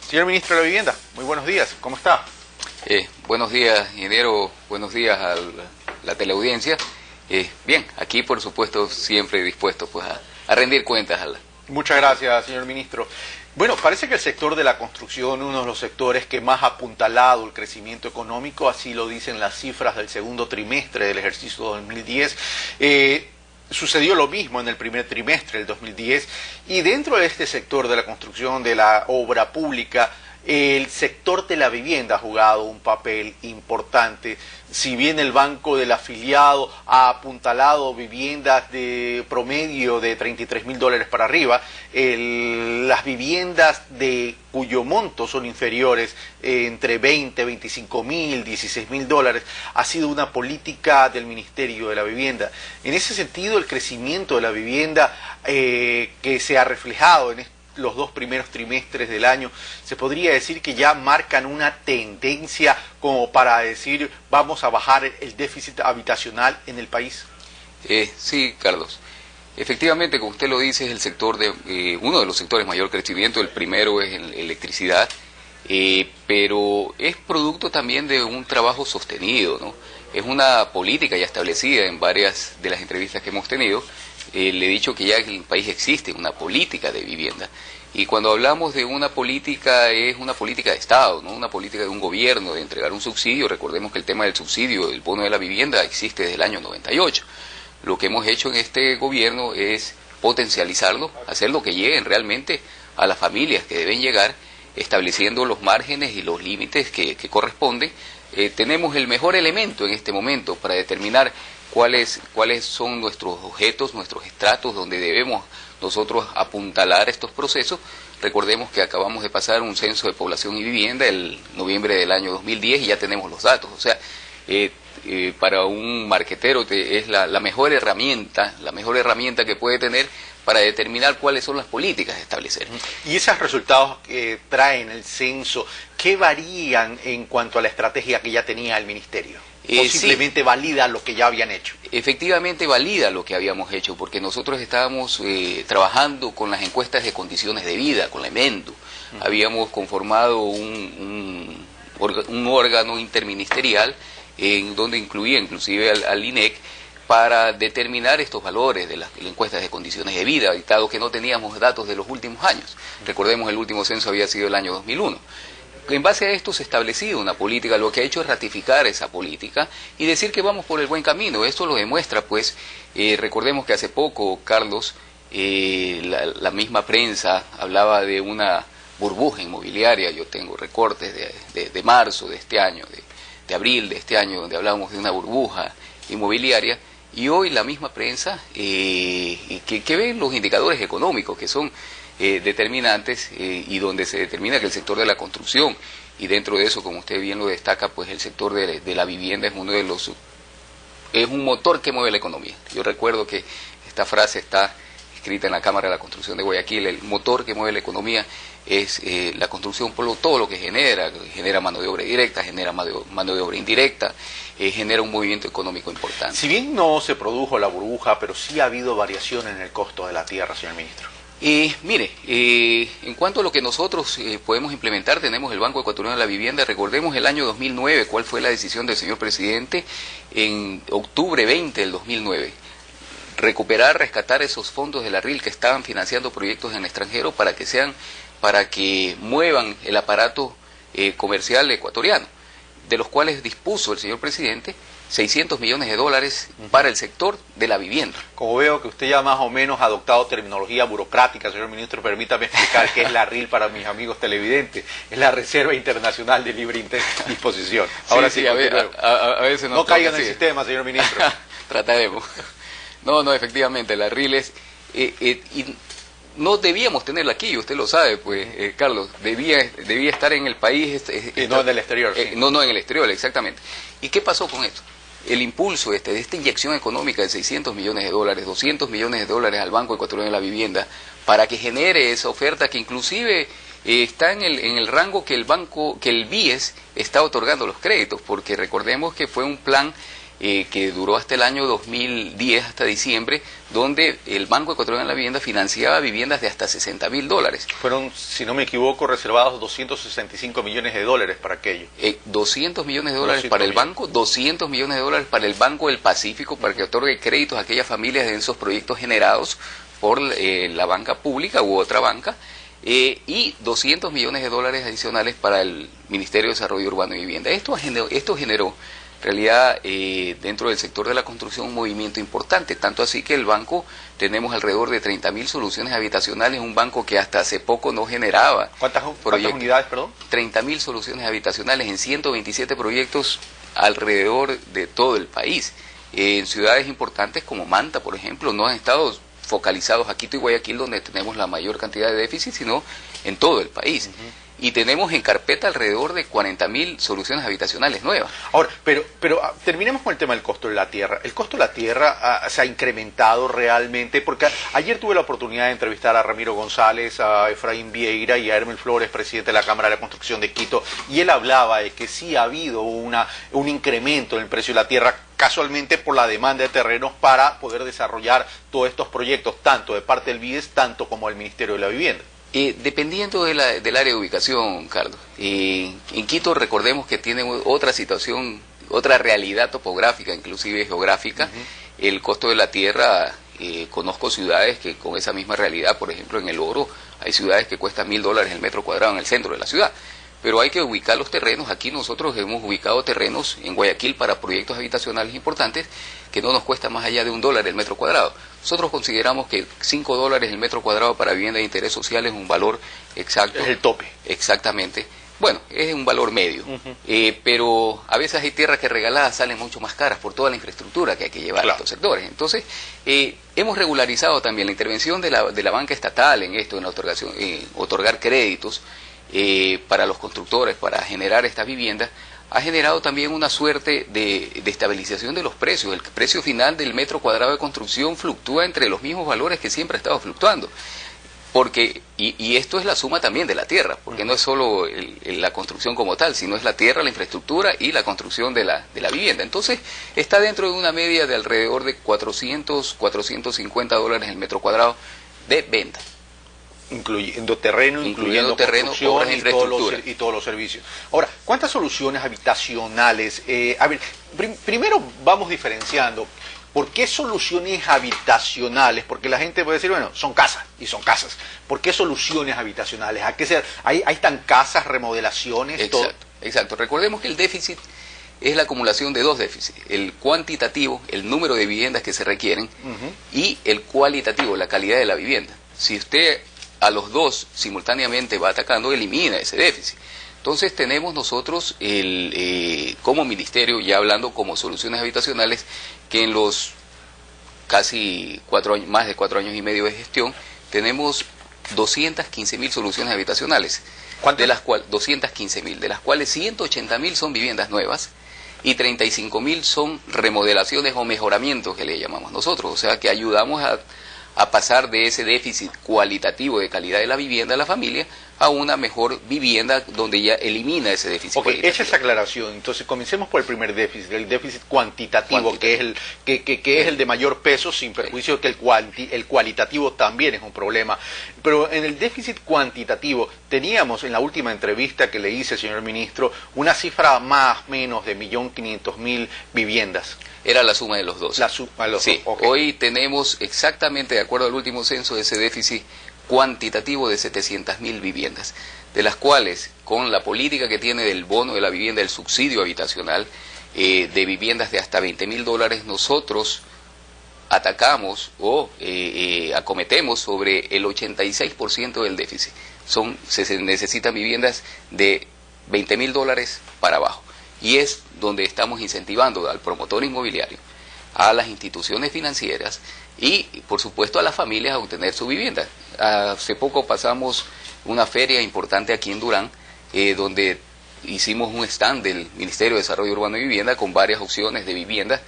Señor Ministro de la Vivienda, muy buenos días, ¿cómo está? Buenos días, ingeniero, buenos días a la teleaudiencia. Bien, aquí por supuesto siempre dispuesto pues a rendir cuentas. Muchas gracias, señor Ministro. Bueno, parece que el sector de la construcción, uno de los sectores que más ha apuntalado el crecimiento económico, así lo dicen las cifras del segundo trimestre del ejercicio 2010. Sucedió lo mismo en el primer trimestre del 2010 y dentro de este sector de la construcción, de la obra pública, el sector de la vivienda ha jugado un papel importante. Si bien el Banco del Afiliado ha apuntalado viviendas de promedio de $33.000 para arriba, las viviendas cuyo monto son inferiores entre 20, 25.000, $16.000, ha sido una política del Ministerio de la Vivienda. En ese sentido, el crecimiento de la vivienda que se ha reflejado en los dos primeros trimestres del año, se podría decir que ya marcan una tendencia como para decir vamos a bajar el déficit habitacional en el país. Sí, Carlos. Efectivamente, como usted lo dice, es el sector uno de los sectores de mayor crecimiento. El primero es electricidad, pero es producto también de un trabajo sostenido, ¿no? Es una política ya establecida en varias de las entrevistas que hemos tenido. Le he dicho que ya en el país existe una política de vivienda. Y cuando hablamos de una política, es una política de Estado, ¿no? Una política de un gobierno, de entregar un subsidio. Recordemos que el tema del subsidio, el bono de la vivienda, existe desde el año 98. Lo que hemos hecho en este gobierno es potencializarlo, hacer lo que lleguen realmente a las familias que deben llegar, estableciendo los márgenes y los límites que corresponden. Tenemos el mejor elemento en este momento para determinar cuáles son nuestros objetos, nuestros estratos, donde debemos nosotros apuntalar estos procesos. Recordemos que acabamos de pasar un censo de población y vivienda el noviembre del año 2010 y ya tenemos los datos. O sea, para un marquetero es la mejor herramienta que puede tener para determinar cuáles son las políticas a establecer. Y esos resultados que traen el censo, ¿qué varían en cuanto a la estrategia que ya tenía el Ministerio? ¿O simplemente valida lo que ya habían hecho? Efectivamente valida lo que habíamos hecho, porque nosotros estábamos trabajando con las encuestas de condiciones de vida, con la EMENDU. Habíamos conformado un órgano interministerial en donde incluía inclusive al INEC para determinar estos valores de las encuestas de condiciones de vida, dado que no teníamos datos de los últimos años. Recordemos, el último censo había sido el año 2001. En base a esto se ha establecido una política, lo que ha hecho es ratificar esa política y decir que vamos por el buen camino. Esto lo demuestra, pues, recordemos que hace poco, Carlos, la misma prensa hablaba de una burbuja inmobiliaria. Yo tengo recortes de marzo de este año, de abril de este año, donde hablábamos de una burbuja inmobiliaria, y hoy la misma prensa que ve los indicadores económicos que son determinantes y donde se determina que el sector de la construcción, y dentro de eso, como usted bien lo destaca, pues el sector de la vivienda es un motor que mueve la economía. Yo recuerdo que esta frase está escrita en la Cámara de la Construcción de Guayaquil: el motor que mueve la economía es la construcción, por todo lo que genera mano de obra directa, genera mano de obra indirecta, genera un movimiento económico importante. Si bien no se produjo la burbuja, pero sí ha habido variación en el costo de la tierra, señor Ministro. Mire, en cuanto a lo que nosotros podemos implementar, tenemos el Banco Ecuatoriano de la Vivienda. Recordemos el año 2009, cuál fue la decisión del señor presidente en octubre 20 del 2009. Rescatar esos fondos de la RIL que estaban financiando proyectos en el extranjero para que muevan el aparato comercial ecuatoriano, de los cuales dispuso el señor presidente $600 millones para el sector de la vivienda. Como veo que usted ya más o menos ha adoptado terminología burocrática, señor Ministro, permítame explicar qué es la RIL para mis amigos televidentes. Es la Reserva Internacional de Libre Disposición. Ahora sí, a veces no caigan en el sistema, señor Ministro. Trataremos. No, efectivamente, la RIL es... y no debíamos tenerla aquí, usted lo sabe, pues, Carlos, debía estar en el país... y no en el exterior. Sí. No en el exterior, exactamente. ¿Y qué pasó con esto? El impulso de esta inyección económica de $600 millones, $200 millones al Banco Ecuatoriano de la Vivienda, para que genere esa oferta que inclusive está en el rango que el BIES está otorgando los créditos, porque recordemos que fue un plan que duró hasta el año 2010, hasta diciembre, donde el Banco Ecuatoriano de la Vivienda financiaba viviendas de hasta $60.000. Fueron, si no me equivoco, reservados $265 millones para aquello. 200 millones de dólares 200 para el millones. banco, 200 millones de dólares para el Banco del Pacífico, para que otorgue créditos a aquellas familias de esos proyectos generados por la banca pública u otra banca, y 200 millones de dólares adicionales para el Ministerio de Desarrollo Urbano y Vivienda. Esto generó en realidad dentro del sector de la construcción un movimiento importante, tanto así que el banco tenemos alrededor de 30.000 soluciones habitacionales, un banco que hasta hace poco no generaba. ¿Cuántas unidades, perdón? 30.000 soluciones habitacionales en 127 proyectos alrededor de todo el país. En ciudades importantes como Manta, por ejemplo, no han estado focalizados a Quito y Guayaquil, donde tenemos la mayor cantidad de déficit, sino en todo el país. Y tenemos en carpeta alrededor de 40.000 soluciones habitacionales nuevas. Ahora, pero terminemos con el tema del costo de la tierra. El costo de la tierra se ha incrementado realmente, porque ayer tuve la oportunidad de entrevistar a Ramiro González, a Efraín Vieira y a Hermel Flores, presidente de la Cámara de la Construcción de Quito, y él hablaba de que sí ha habido un incremento en el precio de la tierra, casualmente por la demanda de terrenos para poder desarrollar todos estos proyectos, tanto de parte del BIES, tanto como del Ministerio de la Vivienda. Dependiendo del área de ubicación, Carlos. En Quito recordemos que tiene otra situación, otra realidad topográfica, inclusive geográfica. El costo de la tierra, conozco ciudades que con esa misma realidad, por ejemplo en El Oro, hay ciudades que cuestan $1.000 el metro cuadrado en el centro de la ciudad. Pero hay que ubicar los terrenos. Aquí nosotros hemos ubicado terrenos en Guayaquil para proyectos habitacionales importantes que no nos cuesta más allá de $1 el metro cuadrado. Nosotros consideramos que $5 el metro cuadrado para vivienda de interés social es un valor exacto. Es el tope. Exactamente. Bueno, es un valor medio, pero a veces hay tierras que regaladas salen mucho más caras por toda la infraestructura que hay que llevar a estos sectores. Entonces, hemos regularizado también la intervención de la banca estatal en esto, en la otorgación, otorgar créditos para los constructores, para generar estas viviendas, ha generado también una suerte de estabilización de los precios. El precio final del metro cuadrado de construcción fluctúa entre los mismos valores que siempre ha estado fluctuando. Porque, y esto es la suma también de la tierra, porque no es solo la construcción como tal, sino es la tierra, la infraestructura y la construcción de la vivienda. Entonces, está dentro de una media de alrededor de $400-450 el metro cuadrado de venta. Incluyendo terreno, incluyendo obras e infraestructura. Y todos los servicios. Ahora, ¿cuántas soluciones habitacionales? A ver, primero vamos diferenciando. ¿Por qué soluciones habitacionales? Porque la gente puede decir, bueno, son casas, y son casas. ¿Por qué soluciones habitacionales? ¿A qué hay tan casas, remodelaciones? Exacto. Recordemos que el déficit es la acumulación de dos déficits. El cuantitativo, el número de viviendas que se requieren, y el cualitativo, la calidad de la vivienda. Si usted a los dos simultáneamente va atacando, elimina ese déficit. Entonces tenemos nosotros, como ministerio, ya hablando como soluciones habitacionales, que en los casi 4 años, más de 4 años y medio de gestión, tenemos 215.000 soluciones habitacionales. ¿Cuántas? De las cuales 215.000, de las cuales 180.000 son viviendas nuevas y 35.000 son remodelaciones o mejoramientos que le llamamos nosotros. O sea que ayudamos a pasar de ese déficit cualitativo de calidad de la vivienda de la familia a una mejor vivienda donde ya elimina ese déficit cualitativo. Hecha esa aclaración, entonces comencemos por el primer déficit, el déficit cuantitativo. Que es el de mayor peso, sin perjuicio de que el cualitativo también es un problema. Pero en el déficit cuantitativo teníamos en la última entrevista que le hice, señor ministro, una cifra más o menos de 1.500.000 viviendas. Era la suma de los dos. La suma de los dos. Okay. Hoy tenemos exactamente, de acuerdo al último censo, ese déficit cuantitativo de 700.000 viviendas, de las cuales, con la política que tiene del bono de la vivienda, el subsidio habitacional, de viviendas de hasta $20.000, nosotros atacamos o acometemos sobre el 86% del déficit. Se necesitan viviendas de $20.000 para abajo. Y es donde estamos incentivando al promotor inmobiliario, a las instituciones financieras y, por supuesto, a las familias a obtener su vivienda. Hace poco pasamos una feria importante aquí en Durán, donde hicimos un stand del Ministerio de Desarrollo Urbano y Vivienda con varias opciones de viviendas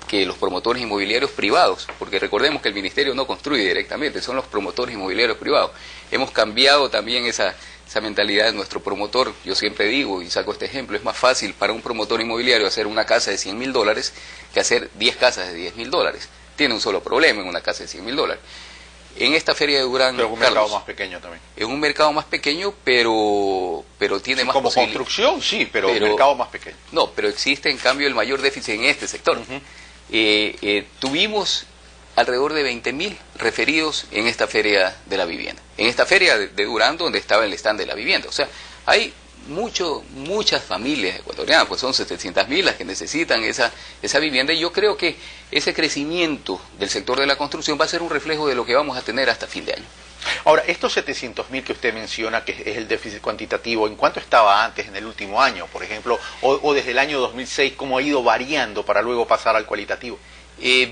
que los promotores inmobiliarios privados, porque recordemos que el Ministerio no construye directamente, son los promotores inmobiliarios privados. Hemos cambiado también esa esa mentalidad de nuestro promotor. Yo siempre digo y saco este ejemplo, es más fácil para un promotor inmobiliario hacer una casa de $100.000 que hacer 10 casas de $10.000. Tiene un solo problema en una casa de $100.000. En esta feria de Durán, pero es un mercado más pequeño también. Es un mercado más pequeño, pero tiene sí, más como construcción, sí, pero un mercado más pequeño. No, pero existe en cambio el mayor déficit en este sector. Tuvimos alrededor de 20.000 referidos en esta feria de la vivienda. En esta feria de Durán, donde estaba el stand de la vivienda. O sea, hay muchas familias ecuatorianas, pues son 700.000 las que necesitan esa vivienda, y yo creo que ese crecimiento del sector de la construcción va a ser un reflejo de lo que vamos a tener hasta fin de año. Ahora, estos 700.000 que usted menciona, que es el déficit cuantitativo, ¿en cuánto estaba antes, en el último año, por ejemplo, o desde el año 2006, cómo ha ido variando para luego pasar al cualitativo?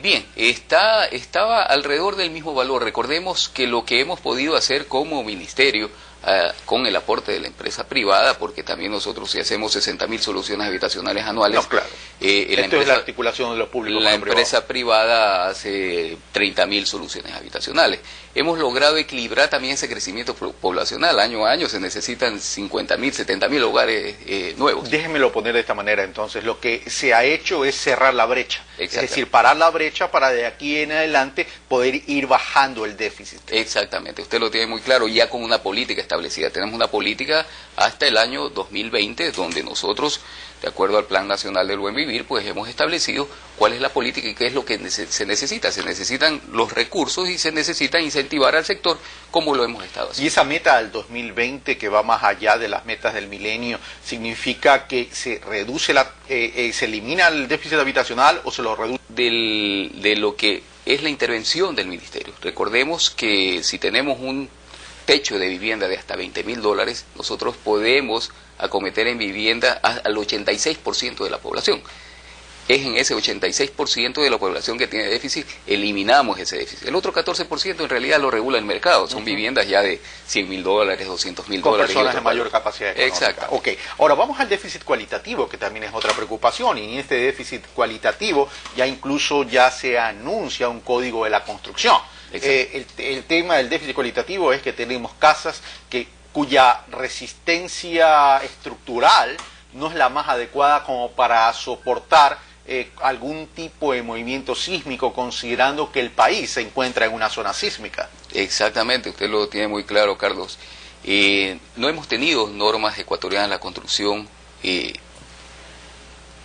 Bien, estaba alrededor del mismo valor. Recordemos que lo que hemos podido hacer como ministerio, con el aporte de la empresa privada, porque también nosotros si hacemos 60.000 soluciones habitacionales anuales. No, claro. Esto es la articulación de los públicos. La empresa privada hace 30.000 soluciones habitacionales. Hemos logrado equilibrar también ese crecimiento poblacional. Año a año se necesitan 50.000, 70.000 hogares nuevos. Déjenmelo poner de esta manera entonces. Lo que se ha hecho es cerrar la brecha. Es decir, parar la brecha para de aquí en adelante poder ir bajando el déficit. Exactamente. Usted lo tiene muy claro, ya con una política establecida. Tenemos una política hasta el año 2020, donde nosotros, de acuerdo al Plan Nacional del Buen Vivir, pues hemos establecido cuál es la política y qué es lo que se necesita. Se necesitan los recursos y se necesita incentivar al sector como lo hemos estado haciendo. Y esa meta al 2020, que va más allá de las metas del milenio, ¿significa que se reduce se elimina el déficit habitacional o se lo reduce? De lo que es la intervención del ministerio. Recordemos que si tenemos un techo de vivienda de hasta $20.000, nosotros podemos acometer en vivienda al 86% de la población. Es en ese 86% de la población que tiene déficit, eliminamos ese déficit. El otro 14% en realidad lo regula el mercado, son viviendas ya de $100.000, $200.000. Con personas de mayor capacidad económica. Exacto. Ok, ahora vamos al déficit cualitativo, que también es otra preocupación, y en este déficit cualitativo ya se anuncia un código de la construcción. El tema del déficit cualitativo es que tenemos casas cuya resistencia estructural no es la más adecuada como para soportar algún tipo de movimiento sísmico, considerando que el país se encuentra en una zona sísmica. Exactamente, usted lo tiene muy claro, Carlos. No hemos tenido normas ecuatorianas de la construcción.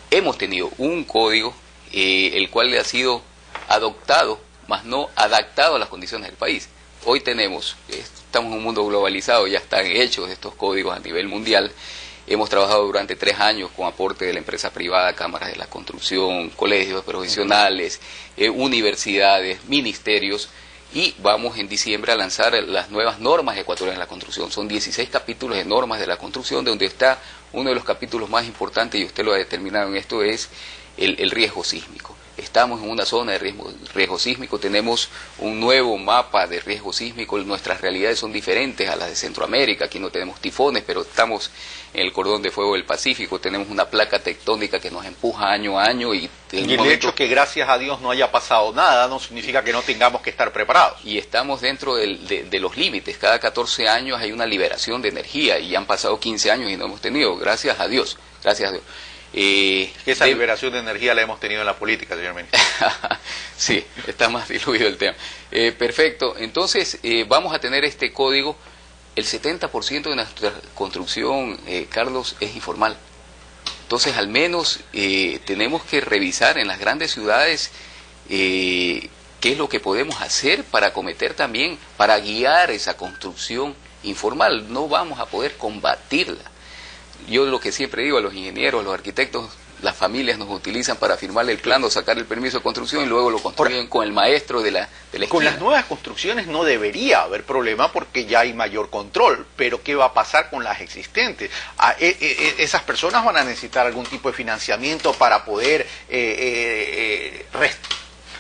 Hemos tenido un código, el cual ha sido adoptado, más no adaptado a las condiciones del país. Hoy estamos en un mundo globalizado, ya están hechos estos códigos a nivel mundial. Hemos trabajado durante 3 años con aporte de la empresa privada, cámaras de la construcción, colegios profesionales, universidades, ministerios, y vamos en diciembre a lanzar las nuevas normas ecuatorianas de la construcción. Son 16 capítulos de normas de la construcción, donde está uno de los capítulos más importantes, y usted lo ha determinado en esto, es el riesgo sísmico. Estamos en una zona de riesgo sísmico, tenemos un nuevo mapa de riesgo sísmico, nuestras realidades son diferentes a las de Centroamérica, aquí no tenemos tifones, pero estamos en el cordón de fuego del Pacífico, tenemos una placa tectónica que nos empuja año a año. Y el hecho que gracias a Dios no haya pasado nada no significa que no tengamos que estar preparados. Y estamos dentro de los límites, cada 14 años hay una liberación de energía, y han pasado 15 años y no hemos tenido, gracias a Dios, gracias a Dios. Esa liberación de energía la hemos tenido en la política, señor ministro. Sí, está más diluido el tema. Perfecto, entonces vamos a tener este código. El 70% de nuestra construcción, Carlos, es informal. Entonces, al menos tenemos que revisar en las grandes ciudades qué es lo que podemos hacer para acometer también, para guiar esa construcción informal. No vamos a poder combatirla. Yo lo que siempre digo a los ingenieros, a los arquitectos, las familias nos utilizan para firmarle el plano, sacar el permiso de construcción y luego lo construyen con el maestro de la esquina. Con las nuevas construcciones no debería haber problema porque ya hay mayor control, pero ¿qué va a pasar con las existentes? Esas personas van a necesitar algún tipo de financiamiento para poder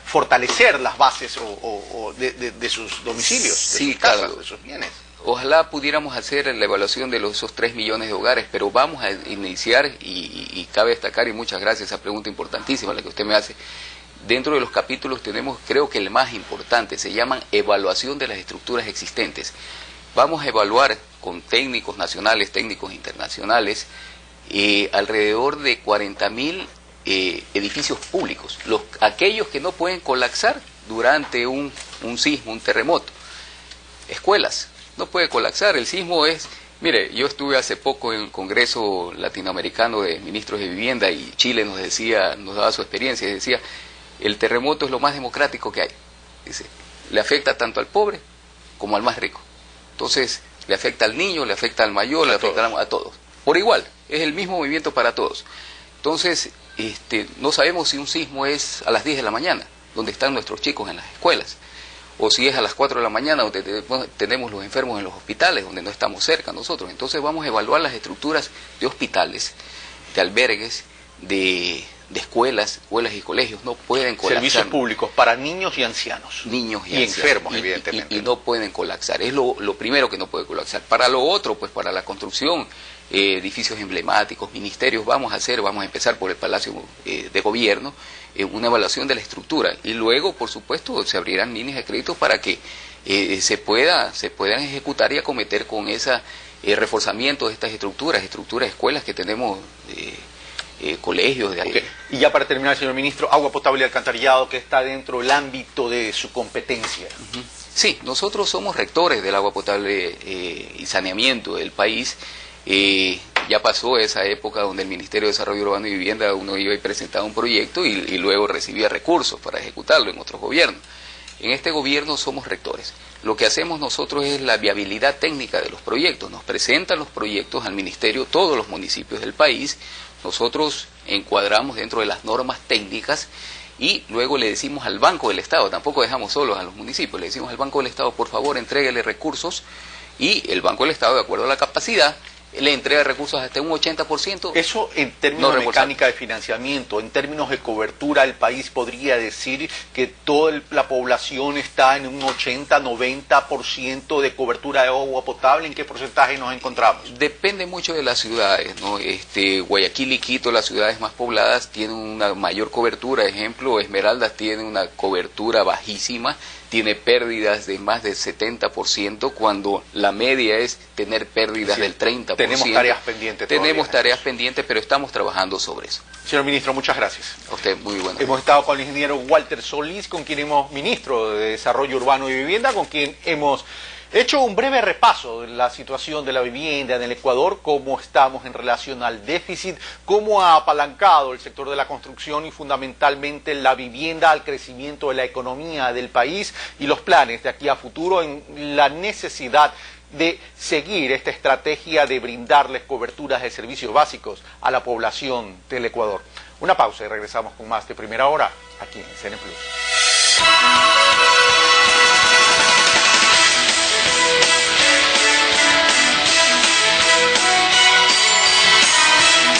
fortalecer las bases de sus domicilios, sí, de sus casas, claro, de sus bienes. Ojalá pudiéramos hacer la evaluación de esos 3 millones de hogares, pero vamos a iniciar, y cabe destacar, y muchas gracias, esa pregunta importantísima la que usted me hace. Dentro de los capítulos tenemos, creo que el más importante, se llama evaluación de las estructuras existentes. Vamos a evaluar con técnicos nacionales, técnicos internacionales, alrededor de 40.000 edificios públicos, aquellos que no pueden colapsar durante un sismo, un terremoto. Escuelas, no puede colapsar, el sismo es... Mire, yo estuve hace poco en el Congreso Latinoamericano de Ministros de Vivienda y Chile nos daba su experiencia, y decía, el terremoto es lo más democrático que hay. Dice, le afecta tanto al pobre como al más rico. Entonces, le afecta al niño, le afecta al mayor, le afecta a todos. Por igual, es el mismo movimiento para todos. Entonces, no sabemos si un sismo es a las 10 de la mañana, donde están nuestros chicos en las escuelas, o si es a las 4 de la mañana, donde tenemos los enfermos en los hospitales, donde no estamos cerca nosotros. Entonces vamos a evaluar las estructuras de hospitales, de albergues, de escuelas y colegios. No pueden colapsar. Servicios públicos para niños y ancianos. Niños y ancianos. Enfermos, evidentemente. Y no pueden colapsar. Es lo primero que no puede colapsar. Para lo otro, pues para la construcción, edificios emblemáticos, ministerios, vamos a empezar por el Palacio de Gobierno, una evaluación de la estructura, y luego, por supuesto, se abrirán líneas de crédito para que se puedan ejecutar y acometer con ese reforzamiento de estas estructuras, escuelas que tenemos, colegios. Okay. Y ya para terminar, señor ministro, agua potable y alcantarillado, que está dentro del ámbito de su competencia. Sí, nosotros somos rectores del agua potable y saneamiento del país. Ya pasó esa época donde el Ministerio de Desarrollo Urbano y Vivienda uno iba y presentaba un proyecto y luego recibía recursos para ejecutarlo en otros gobiernos. En este gobierno somos rectores. Lo que hacemos nosotros es la viabilidad técnica de los proyectos. Nos presentan los proyectos al Ministerio todos los municipios del país. Nosotros encuadramos dentro de las normas técnicas y luego le decimos al Banco del Estado, tampoco dejamos solos a los municipios, le decimos al Banco del Estado, por favor, entréguele recursos, y el Banco del Estado, de acuerdo a la capacidad, le entrega recursos hasta un 80%. Eso en términos de mecánica de financiamiento, en términos de cobertura, el país podría decir que toda la población está en un 80-90% de cobertura de agua potable. ¿En qué porcentaje nos encontramos? Depende mucho de las ciudades, ¿no? Guayaquil y Quito, las ciudades más pobladas, tienen una mayor cobertura. Ejemplo, Esmeraldas tiene una cobertura bajísima, tiene pérdidas de más del 70%, cuando la media es tener pérdidas del 30%. Tenemos tareas pendientes todavía. Tenemos tareas pendientes, pero estamos trabajando sobre eso. Señor ministro, muchas gracias. A usted, muy bueno. Hemos estado con el ingeniero Walter Solís, con quien ministro de Desarrollo Urbano y Vivienda, con quien hemos hecho un breve repaso de la situación de la vivienda en el Ecuador, cómo estamos en relación al déficit, cómo ha apalancado el sector de la construcción y fundamentalmente la vivienda al crecimiento de la economía del país y los planes de aquí a futuro en la necesidad de seguir esta estrategia de brindarles coberturas de servicios básicos a la población del Ecuador. Una pausa y regresamos con más de Primera Hora aquí en CN Plus.